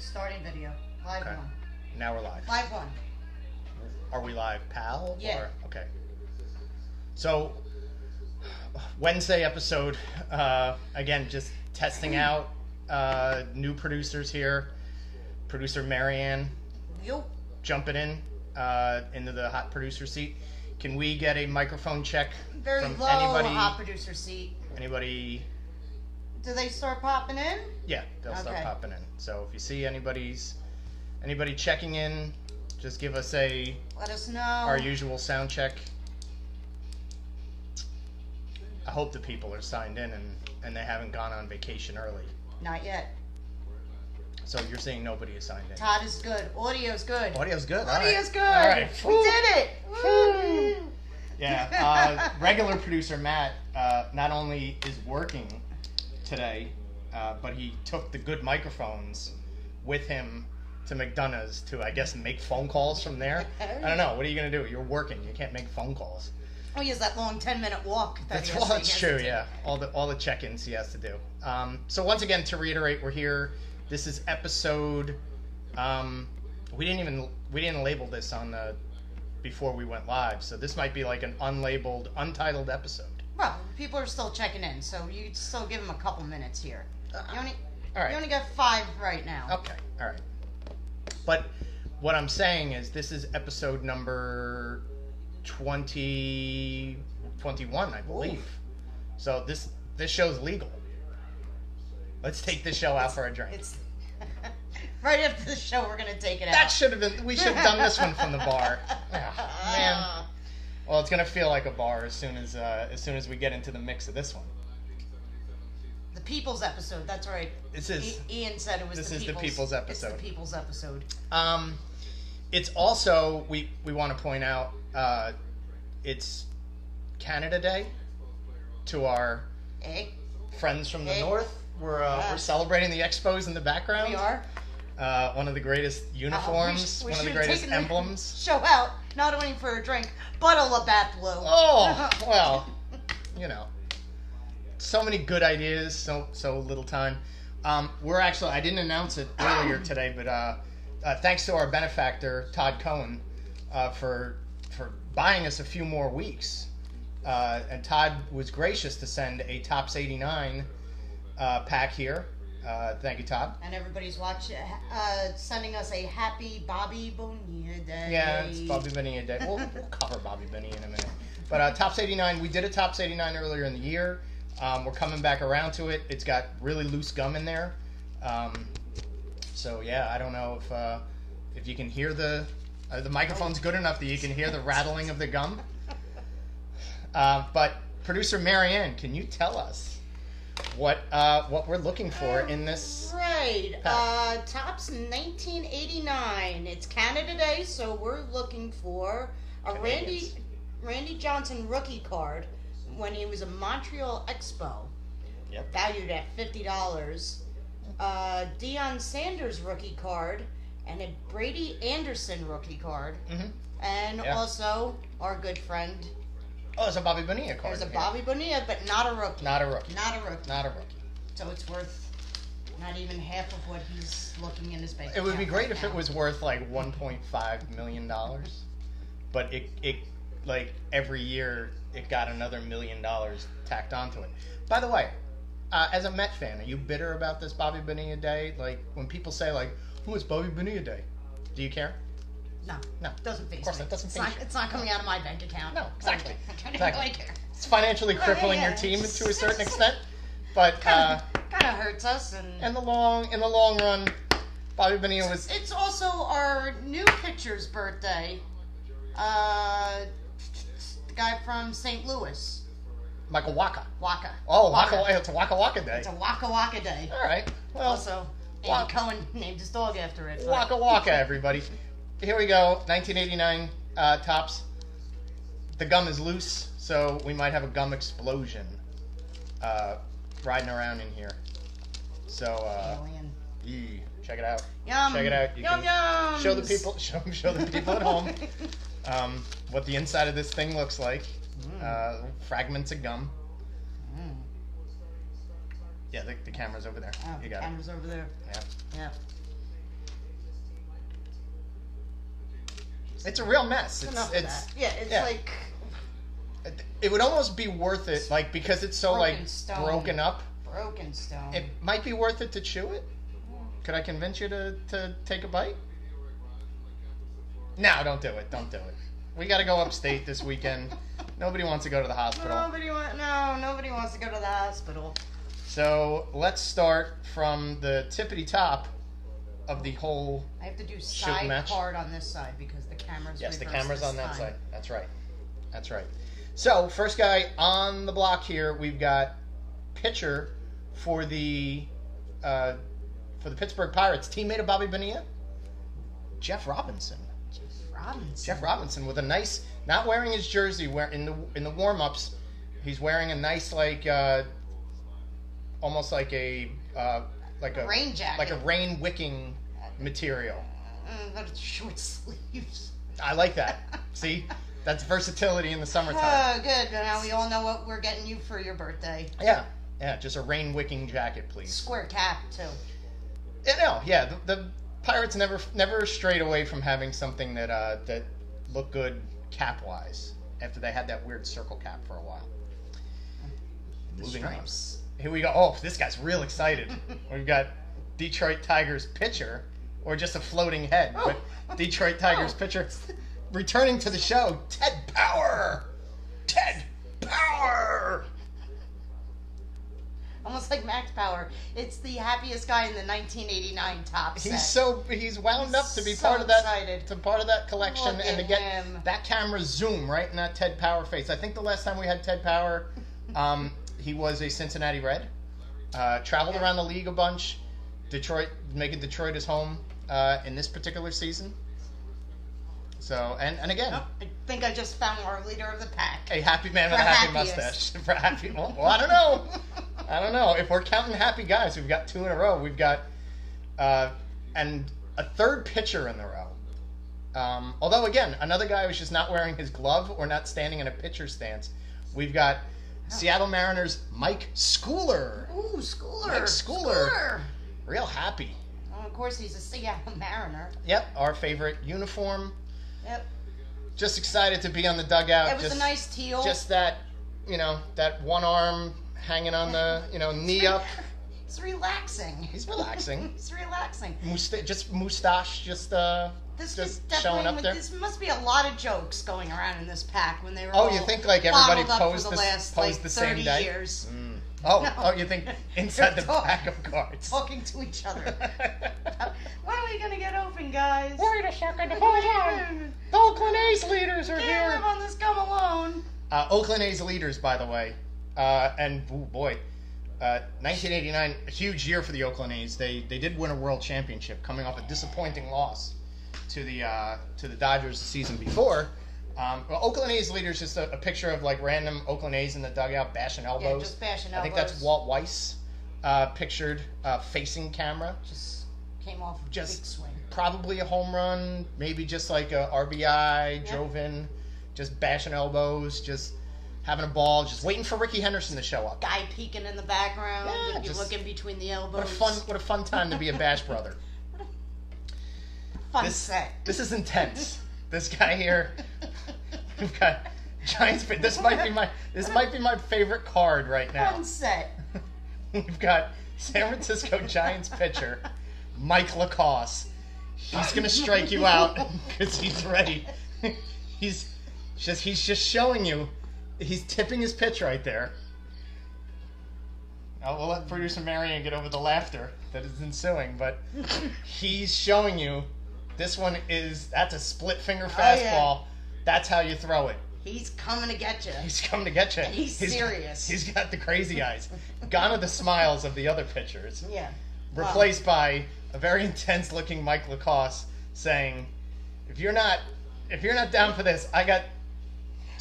Starting video. Live Okay. one. Now we're live. Live one. Are we live, pal? Yeah. Or, okay. So, Wednesday episode. Again, just testing out new producers here. Producer Marianne Yo. jumping into the hot producer seat. Can we get a microphone check Very from low anybody? hot producer seat. Anybody? Do they start popping in? Yeah, they'll start Okay. popping in. So if you see anybody checking in, just give us a Let us know. our usual sound check. I hope the people are signed in and they haven't gone on vacation early. Not yet. So you're saying nobody is signed in. Todd is good. Audio's good. Audio's good. Audio's good. All right. We did it. Woo. Yeah. Regular producer Matt not only is working today, but he took the good microphones with him to McDonough's to, I guess, make phone calls from there. I don't know. What are you going to do? You're working. You can't make phone calls. Oh, he has that long 10-minute walk. That's true. Yeah, all the check-ins he has to do. So once again, to reiterate, we're here. This is episode. We didn't label this on the before we went live, so this might be like an unlabeled, untitled episode. Well, people are still checking in, so you still give them a couple minutes here. You only, All right. You only got 5 right now. Okay. All right. But what I'm saying is, this is episode number 21, I believe. Oof. So this show's legal. Let's take this show out for a drink. It's right after the show. We're gonna take it out. That should have been. We should have done this one from the bar. Oh, man. Well, it's gonna feel like a bar as soon as we get into the mix of this one. The People's episode. That's right. This is. Ian said it was. This the is the People's episode. It's the People's episode. It's also we want to point out. It's Canada Day. To our friends from the north, we're celebrating the Expos in the background. We are. One of the greatest uniforms, we one of the should have greatest taken emblems. Show out, not only for a drink, but a Labatt Blue. Oh, well, you know, so many good ideas, so little time. We're actually, I didn't announce it earlier today, but thanks to our benefactor Todd Cohen for buying us a few more weeks. And Todd was gracious to send a Tops 89 pack here. Thank you, Todd. And everybody's sending us a happy Bobby Bonilla Day. Yeah, it's Bobby Bonilla Day. We'll cover Bobby Bonilla in a minute. But Tops 89, we did a Tops 89 earlier in the year. We're coming back around to it. It's got really loose gum in there. So yeah, I don't know if you can hear the microphone's good enough that you can hear the rattling of the gum. But producer Marianne, can you tell us what we're looking for in this? Right, Tops 1989. It's Canada Day, so we're looking for a Randy Johnson rookie card when he was a Montreal Expo. Yep. Valued at $50. Deion Sanders rookie card and a Brady Anderson rookie card, and also our good friend. Oh, it's a Bobby Bonilla card. There's a Bobby Bonilla, but not a rookie. Not a rookie. Not a rookie. Not a rookie. So it's worth not even half of what he's looking in his bank account. It would be great right if now. it was worth like $1.5 million, but it like every year it got another $1 million tacked onto it. By the way, as a Met fan, are you bitter about this Bobby Bonilla Day? Like when people say like, "Oh, it's Bobby Bonilla Day," do you care? No, doesn't face me. Of course, that doesn't face you. It's not coming out of my bank account. No, exactly. I don't Exactly. really care. It's financially crippling your team to a certain extent, but Kind of hurts us, and in the long run, Bobby Bonilla was. it's also our new pitcher's birthday. The guy from St. Louis, Michael Waka. Waka. Oh, Waka! It's a Waka Waka Day. It's a Waka Waka Day. All right. Well, Also, Andy Cohen named his dog after it. but- Waka Waka, everybody. Here we go. 1989 Tops. The gum is loose, so we might have a gum explosion riding around in here. So, Alien. check it out. Yum. Check it out. You Yum can yums. show the people. Show the people at home what the inside of this thing looks like. Fragments of gum. Yeah, the camera's over there. Oh, You got camera's over there. it. Yeah. Yeah. It's a real mess. Enough of that. Yeah, it's like... It would almost be worth it, like, because it's so, like, broken up. Broken stone. It might be worth it to chew it. Could I convince you to take a bite? No, don't do it. Don't do it. We got to go upstate this weekend. Nobody wants to go to the hospital. Nobody wants to go to the hospital. So let's start from the tippity top of the whole. I have to do side card on this side because the camera's Yes, the reversed camera's on that time. side. That's right. That's right. So first guy on the block here, we've got pitcher for the Pittsburgh Pirates, teammate of Bobby Bonilla, Jeff Robinson. Jeff Robinson with a nice, not wearing his jersey. Where in the warm-ups, he's wearing a nice almost like a rain jacket, like a rain wicking material. But it's short sleeves. I like that. See, that's versatility in the summertime. Oh, good. Now we all know what we're getting you for your birthday. Yeah, just a rain wicking jacket, please. Square cap too. Yeah. The Pirates never strayed away from having something that looked good cap wise after they had that weird circle cap for a while. Moving on. Here we go. Oh, this guy's real excited. We've got Detroit Tigers pitcher, or just a floating head, but Detroit Tigers pitcher returning to the show, Ted Power. Ted Power. Almost like Max Power. It's the happiest guy in the 1989 top set. He's wound up to be part of that collection. Look and to at get him. that camera zoom right in that Ted Power face. I think the last time we had Ted Power, he was a Cincinnati Red. Traveled around the league a bunch. Making Detroit his home in this particular season. So, and again, I think I just found our leader of the pack. A happy man with a happy mustache. For happy, well, I don't know. I don't know. If we're counting happy guys, we've got 2 in a row. We've got and a third pitcher in the row. Although, again, another guy who's just not wearing his glove or not standing in a pitcher stance. We've got Seattle Mariners' Mike Schooler. Ooh, Schooler. Mike Schooler. Real happy. Well, of course, he's a Seattle Mariner. Yep, our favorite uniform. Yep. Just excited to be on the dugout. It was a nice teal. Just that, that one arm hanging on the, knee up. It's relaxing. He's relaxing. It's relaxing. Mustache, just showing up there. This must be a lot of jokes going around in this pack when they were. Oh, you think like everybody posed the same day? Years. Mm. Oh, no. You think inside the pack of cards? Talking to each other. When are we gonna get open, guys? Wait a second, hold on. The Oakland A's leaders are here. Can't live on this gum alone. Oakland A's leaders, by the way, and oh boy, 1989, a huge year for the Oakland A's. They did win a world championship, coming off a disappointing loss to the Dodgers the season before. Oakland A's leaders, just a picture of like random Oakland A's in the dugout bashing elbows. Yeah, just bashing elbows. I think that's Walt Weiss pictured facing camera. Just came off of a big swing. Probably a home run, maybe just like a RBI, drove in, just bashing elbows, just having a ball, just waiting for Ricky Henderson to show up. Guy peeking in the background, yeah, you're looking between the elbows. What a fun time to be a Bash brother. Fun set. This is intense. This guy here, we've got Giants. This might be my favorite card right now. Fun set. We've got San Francisco Giants pitcher Mike Lacoste. He's gonna strike you out because he's ready. He's just showing you. He's tipping his pitch right there. Now we'll let producer Marion get over the laughter that is ensuing, but he's showing you. This one that's a split finger fastball. Yeah. That's how you throw it. He's coming to get you. He's coming to get you. And he's serious. He's got the crazy eyes. Gone are the smiles of the other pitchers. Yeah. Replaced by a very intense looking Mike Lacoste saying, if you're not down for this, I got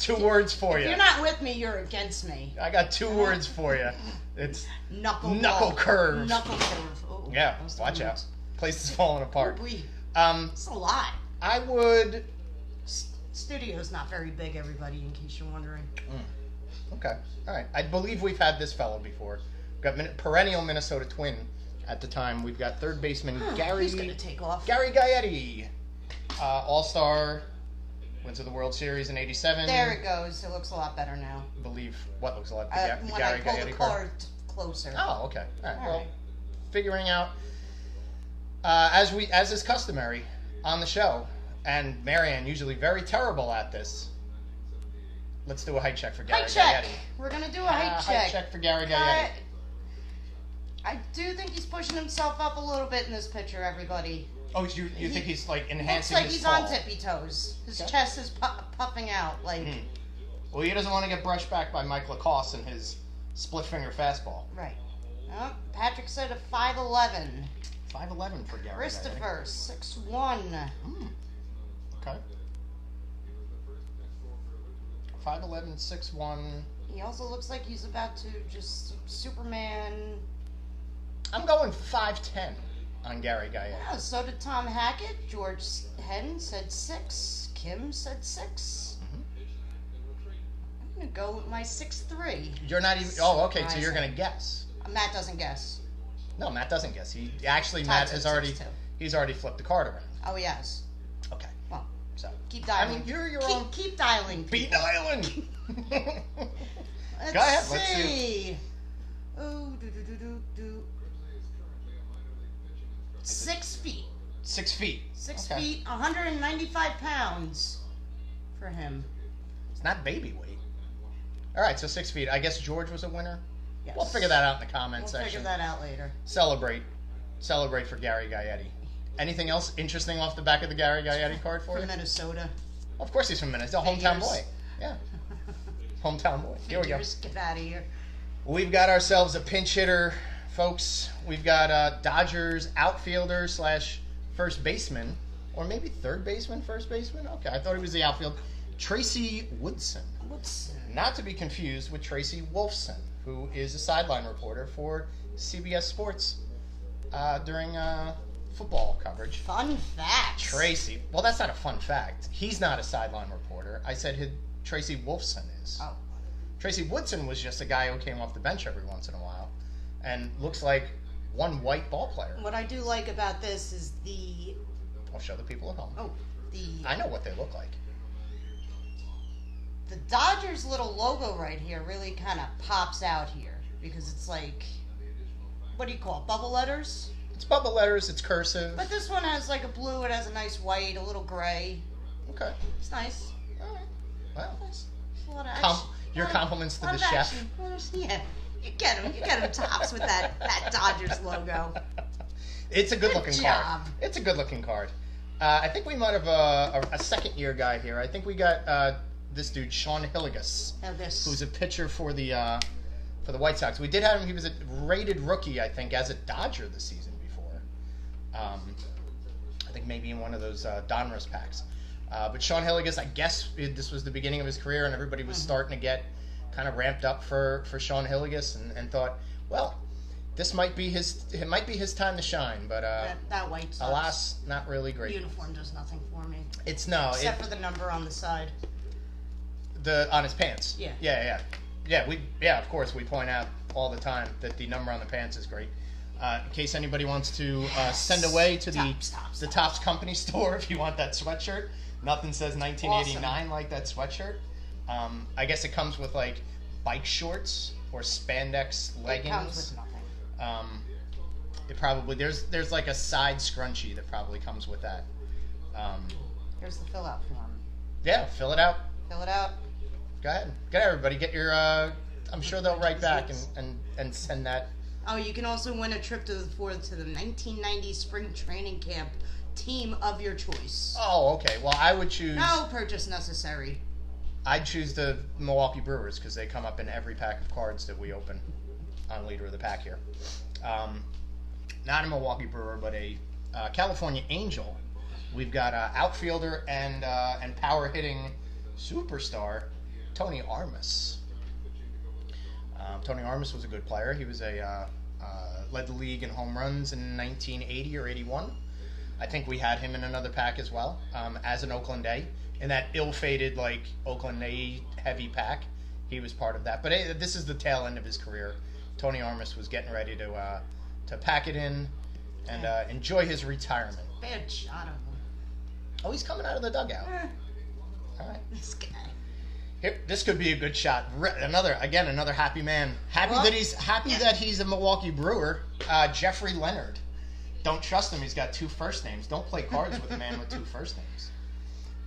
2 words for you. If you're not with me, you're against me. I got 2 words for you. It's knuckle curve. Knuckle curve. Oh, yeah, watch out. Place is falling apart. It's a lot. I would. Studio's not very big, everybody, in case you're wondering. Okay. All right. I believe we've had this fellow before. We've got perennial Minnesota Twin at the time. We've got third baseman Gary. He's going to take off. Gary Gaetti. All-star Went to the World Series in '87. There it goes. It looks a lot better now. I believe what looks a lot. When I pull the card closer. Oh, okay. All right. All Well, right. figuring out as is customary on the show, and Marianne usually very terrible at this. Let's do a height check for Gary Height check. Gaetti. We're gonna do a height check. Height check for Gary Gaetti. I do think he's pushing himself up a little bit in this picture, everybody. Oh, you think he's like Looks enhancing like his he's fall. on tippy toes. His Okay. chest is puffing out. Like, Well, he doesn't want to get brushed back by Mike Lacoste and his split finger fastball. right. Oh, Patrick said a 5'11". 5'11" for Gary Gaetti. Christopher, 6'1". Okay. 5'11", 6'1". He also looks like he's about to just Superman. I'm going 5'10" on Gary Gaetti. Oh, so did Tom Hackett. George Henn said 6. Kim said 6. I'm gonna go with my 6'3". You're not even. Oh, okay. So you're gonna guess. Matt doesn't guess. No, Matt doesn't guess. He actually Todd Matt said has already. 6'2". He's already flipped the card around. Oh, yes. Okay. Well, So. keep I dialing. mean, you're your own. Keep dialing. Be people. dialing. Let's Go ahead. see. Let's see. Oh, 6 feet. 6 feet. 6 Okay. feet, 195 pounds for him. It's not baby weight. All right, so 6 feet. I guess George was a winner. Yes. We'll figure that out in the We'll comment section. figure that out later. Celebrate for Gary Gaetti. Anything else interesting off the back of the Gary Gaetti card for From you? Minnesota. Of course he's from Minnesota. He's a hometown Figures. boy. Yeah, hometown boy. Here we go. Figures, get out of here. We've got ourselves a pinch hitter, folks. We've got Dodgers outfielder / first baseman, or maybe third baseman, first baseman. Okay, I thought he was the outfield. Tracy Woodson. Not to be confused with Tracy Wolfson, who is a sideline reporter for CBS Sports during football coverage. Fun fact. Tracy. Well, that's not a fun fact. He's not a sideline reporter. I said Tracy Wolfson is. Oh. Tracy Woodson was just a guy who came off the bench every once in a while and looks like one white ball player. What I do like about this is the... I'll show the people at home. Oh, I know what they look like. the Dodgers little logo right here really kind of pops out here because it's like, what do you call it, bubble letters? It's bubble letters, it's cursive. But this one has like a blue, it has a nice white, a little gray. Okay. It's nice. All right. Well, Nice. A lot of action. your compliments to the chef. Action. Yeah, you get him tops with that Dodgers logo. It's a good looking Good card. job. It's a good looking card. I think we might have a second year guy here. I think we got this dude, Sean Hilligus, who's a pitcher for the White Sox. We did have him. He was a rated rookie, I think, as a Dodger this season before. I think maybe in one of those Donruss packs. But Sean Hilligus, I guess this was the beginning of his career, and everybody was starting to get kind of ramped up for Sean Hilligus, and thought, well, this might be his time to shine. But that White Sox alas, not really great. uniform does nothing for me. It's Except for the number on the side. on his pants. Yeah. Yeah. Of course, we point out all the time that the number on the pants is great. In case anybody wants to send away to the Topps company store if you want that sweatshirt. Nothing says 1989 like that sweatshirt. I guess it comes with like bike shorts or spandex leggings. It comes with nothing. It probably there's like a side scrunchie that probably comes with that. Here's the fill out form. Yeah, fill it out. Fill it out. Go ahead, everybody. Get your. I'm sure they'll write back and send that. Oh, you can also win a trip to the 1990 spring training camp team of your choice. Oh, okay. Well, I would choose. No purchase necessary. I'd choose the Milwaukee Brewers because they come up in every pack of cards that we open on Leader of the Pack here. Not a Milwaukee Brewer, but a California Angel. We've got outfielder and power hitting superstar Tony Armas. Tony Armas was a good player. He was led the league in home runs in 1980 or 81. I think we had him in another pack as well as an Oakland A. In that ill-fated like Oakland A heavy pack, he was part of that. But this is the tail end of his career. Tony Armas was getting ready to pack it in and enjoy his retirement. Bad shot of him. Oh, he's coming out of the dugout. All right. This guy. Here, this could be a good shot. Another happy man. Happy that he's a Milwaukee Brewer. Jeffrey Leonard. Don't trust him. He's got 2 first names. Don't play cards with a man with 2 first names.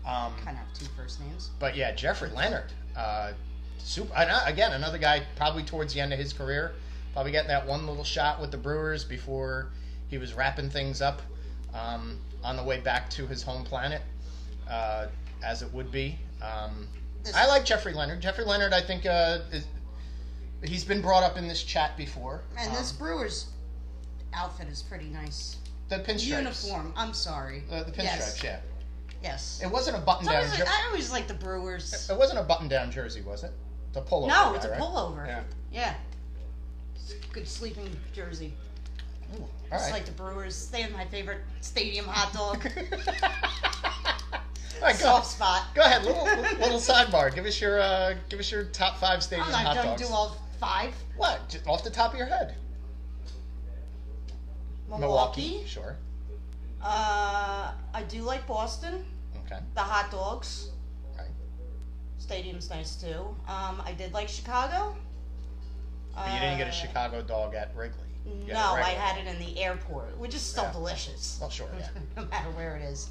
Kind of have 2 first names. But yeah, Jeffrey Leonard. Again, another guy probably towards the end of his career. Probably getting that one little shot with the Brewers before he was wrapping things up on the way back to his home planet, as it would be. I like Jeffrey Leonard. Jeffrey Leonard, I think, he's been brought up in this chat before. And this Brewers outfit is pretty nice. The pinstripes. Uniform. I'm sorry. The pinstripes, yeah. Yes. It wasn't a button-down jersey. I always like the Brewers. It wasn't a button-down jersey, was it? The pullover. No, it's a pullover. Yeah. Yeah. Good sleeping jersey. Ooh, all Just right. like the Brewers. They have my favorite stadium hot dog. All right, Soft spot. Go ahead, little sidebar. Give us your top 5 stadium I'm not hot going dogs. to do all 5. What? Just off the top of your head? Milwaukee. Sure. I do like Boston. Okay. The hot dogs. Right. Stadium's nice too. I did like Chicago. But you didn't get a Chicago dog at Wrigley. You No, got a I regular. had it in the airport, which is still delicious. Well, sure, yeah. No matter where it is.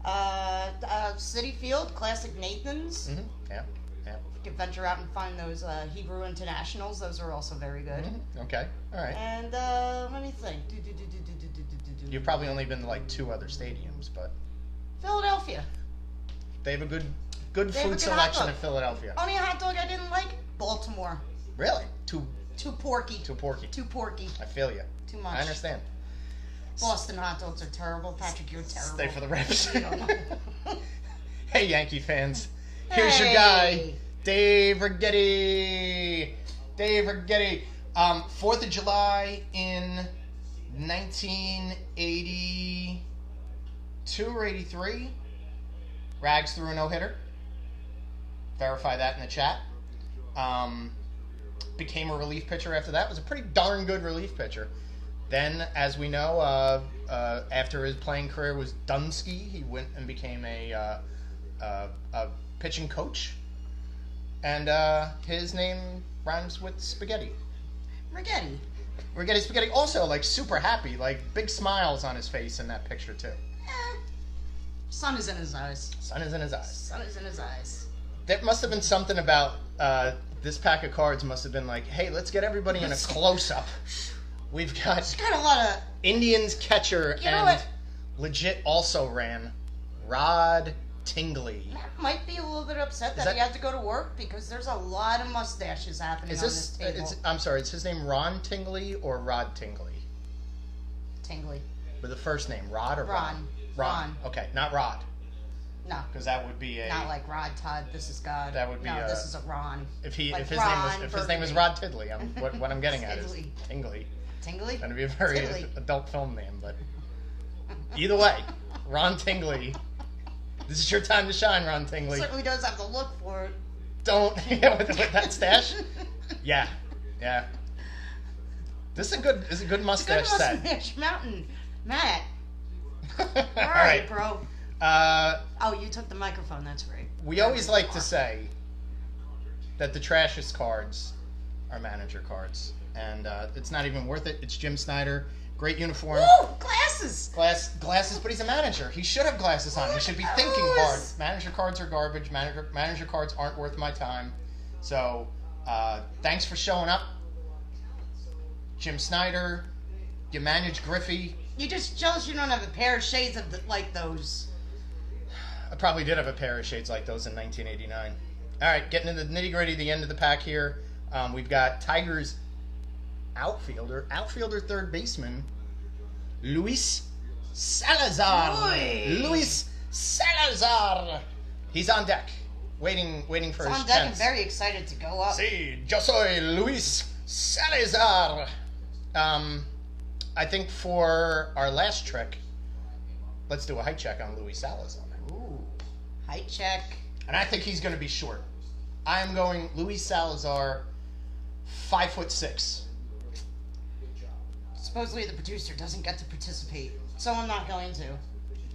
All right. City Field, classic Nathan's. Mm-hmm. Yeah. Yeah. You can venture out and find those Hebrew Internationals. Those are also very good. Mm-hmm. Okay. All right. And let me think. You've probably only been to like 2 other stadiums, but Philadelphia. they have a good They have a food good selection hot in dog. Philadelphia. Only hot dog I didn't like, Baltimore. Really? Too porky. Too porky. Too porky. I feel you. Too much. I understand. Boston hot dogs are terrible. Patrick, you're terrible. Stay for the reps. You don't know. Hey, Yankee fans. Here's your guy, Hey. Dave Rigetti. 4th of July in 1982 or 83. Rags threw a no-hitter. Verify that in the chat. Became a relief pitcher after that. Was a pretty darn good relief pitcher. Then, as we know, after his playing career was Dunsky, he went and became a pitching coach. And his name rhymes with spaghetti. Rigetti Spaghetti. Also, like, super happy. Like, big smiles on his face in that picture, too. Sun is in his eyes. Sun is in his eyes. Sun is in his eyes. There must have been something about this pack of cards must have been like, hey, let's get everybody in a close-up. We've got It's got a lot of... Indians catcher You know and what? legit also ran Rod Tingley. Matt might be a little bit upset Is that he that- had to go to work because there's a lot of mustaches happening Is on this this? table. I'm sorry. Is his name Ron Tingley or Rod Tingley? Tingly. With the first name, Rod or Ron? Ron. Okay, not Rod, No. because that would be a. Not like Rod Todd, this is God. That would be no, a- this is a Ron. If Like his Ron name was Burgundy. Rod Tiddley, what I'm getting at is Tiddley. Tingley. Tingly? Going to be a very Tiddley. adult film name, but either way, Ron Tingley. This is your time to shine, Ron Tingley. Certainly does have the look for it. Don't with that stash. Yeah. This is a good mustache Good set. mustache mountain. Matt. All All right, bro. Uh, Oh, you took the microphone. That's right. we always like to say that the trashiest cards are manager cards, and it's not even worth it. It's Jim Snyder, great uniform, Woo! Glasses! glasses, but he's a manager. He should have glasses on. He should be thinking hard. Manager cards are garbage. Manager cards aren't worth my time. So, thanks for showing up, Jim Snyder. You manage Griffey. You're just jealous you don't have a pair of shades of like those. I probably did have a pair of shades like those in 1989. All right, getting into the nitty-gritty, the end of the pack here. We've got Tigers outfielder, third baseman, Luis Salazar. Oy. Luis Salazar. He's on deck, waiting for It's his on deck and chance. very excited to go up. Sí, yo soy Luis Salazar. I think for our last trick, let's do a height check on Luis Salazar. Ooh. Height check. And I think he's going to be short. I am going Luis Salazar, 5'6". Supposedly the producer doesn't get to participate, so I'm not going to.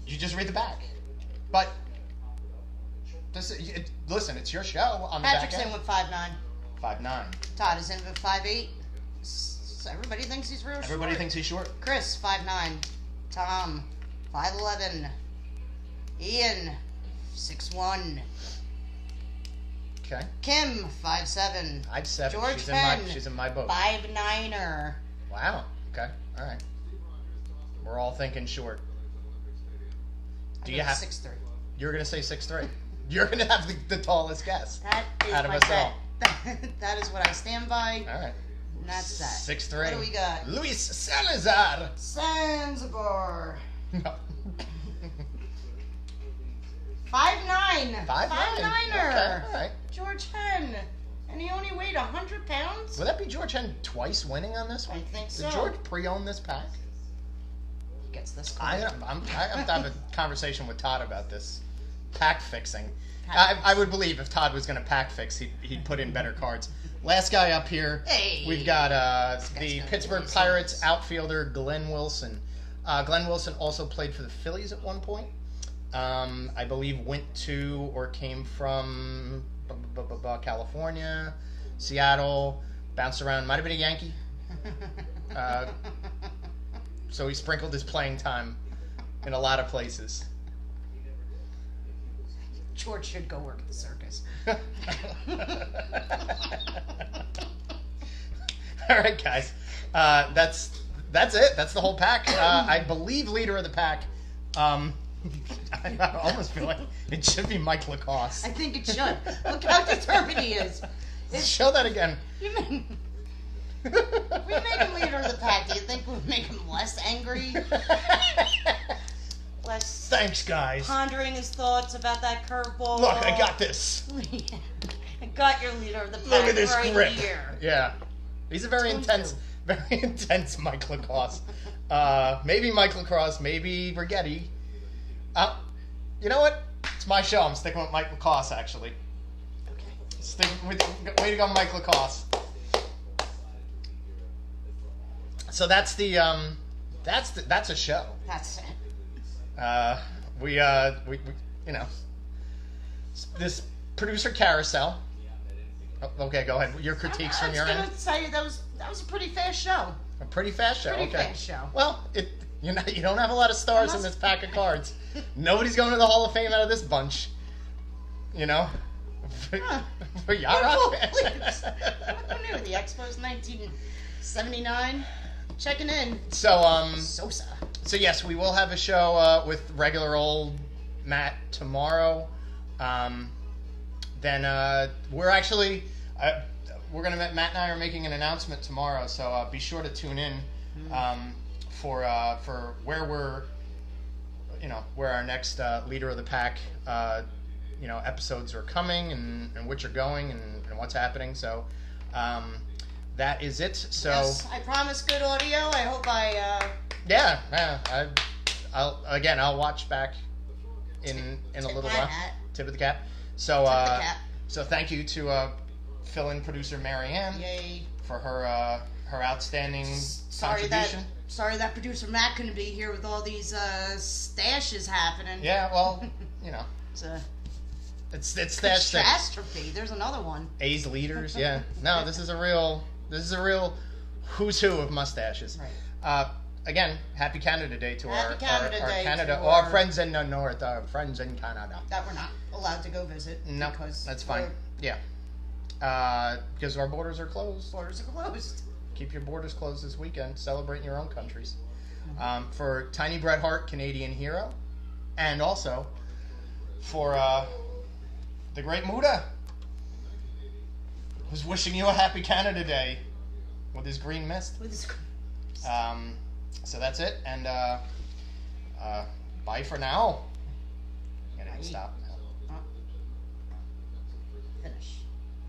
You just read the back. But Listen, it's your show on the Patrick's back in end. with 5'9". 5'9". Todd is in with 5'8". Everybody thinks he's real short. Everybody thinks he's short. Chris, 5'9". Tom, 5'11". Ian, 6'1". Okay. Kim, 5'7". 5'7". George She's in my boat. 5'9". Wow. Okay. All right. We're all thinking short. Do you have 6'3"? You're gonna say 6'3". You're gonna have the tallest guess. That is out of my us bet. all. That is what I stand by. All right. And that's that. 6'3". What do we got? Luis Salazar. Zanzibar. No. 5'9". 5'9". 5'9"er. Okay. All right. George Henn. And he only weighed 100 pounds? Would that be George Henn twice winning on this one? I think so. Did George pre-own this pack? He gets this I correct. have to have a conversation with Todd about this pack fixing. Pack I would believe if Todd was going to pack fix, he'd put in better cards. Last guy up here, Hey. we've got the gonna Pittsburgh lose Pirates his. outfielder Glenn Wilson. Glenn Wilson also played for the Phillies at one point. I believe went to or came from California, Seattle, bounced around. Might have been a Yankee. So he sprinkled his playing time in a lot of places. George should go work at the circus. All right, guys. That's it. That's the whole pack. I believe leader of the pack. I almost feel like it should be Mike Lacoste. I think it should. Look how determined he is. Show that again. If we make him leader of the pack, do you think we'll make him less angry? Less Thanks, guys. pondering his thoughts about that curveball? Look, I got this. I got your leader of the pack. Look at this right grip. here. Yeah. He's a very Two. intense Mike Lacoste. Maybe Mike Lacrosse, maybe Rigetti. You know what? It's my show. I'm sticking with Mike Lacoste, actually. Okay. Way to go, Mike Lacoste. So that's a show. That's it. We you know, this producer carousel. Oh, okay, go ahead. Your critiques from your I end. was going to say that was a pretty fast show. A pretty fast show. Pretty Okay. fast show. Well, you don't have a lot of stars in this pack of cards. Nobody's going to the Hall of Fame out of this bunch. You know. Huh. For Yara. Who knew? The Expo's 1979. Checking in. So Sosa. So yes, we will have a show with regular old Matt tomorrow. Then we're actually Matt and I are making an announcement tomorrow, so be sure to tune in for where we're where our next leader of the pack episodes are coming and which are going and what's happening. So that is it. So Yes, I promise good audio. I hope I'll watch back in a little while. Tip of the cap. So so thank you to fill-in producer Marianne Yay. for her outstanding contribution. Sorry that producer Matt couldn't be here with all these stashes happening. Yeah, well, It's it's stash things. catastrophe. There's another one. A's leaders, yeah. No, this is a real who's who of mustaches. Right. Again, happy Canada Day to Happy Canada Day Canada, to our our- friends in the north, our friends in Canada. That we're not allowed to go visit. No, because that's fine. Yeah. Because our borders are closed. Borders are closed. Keep your borders closed this weekend. Celebrate in your own countries. For Tiny Bret Hart, Canadian hero, and also for the great Muda, who's wishing you a happy Canada Day with his green mist. With his... So that's it, and bye for now. I didn't stop.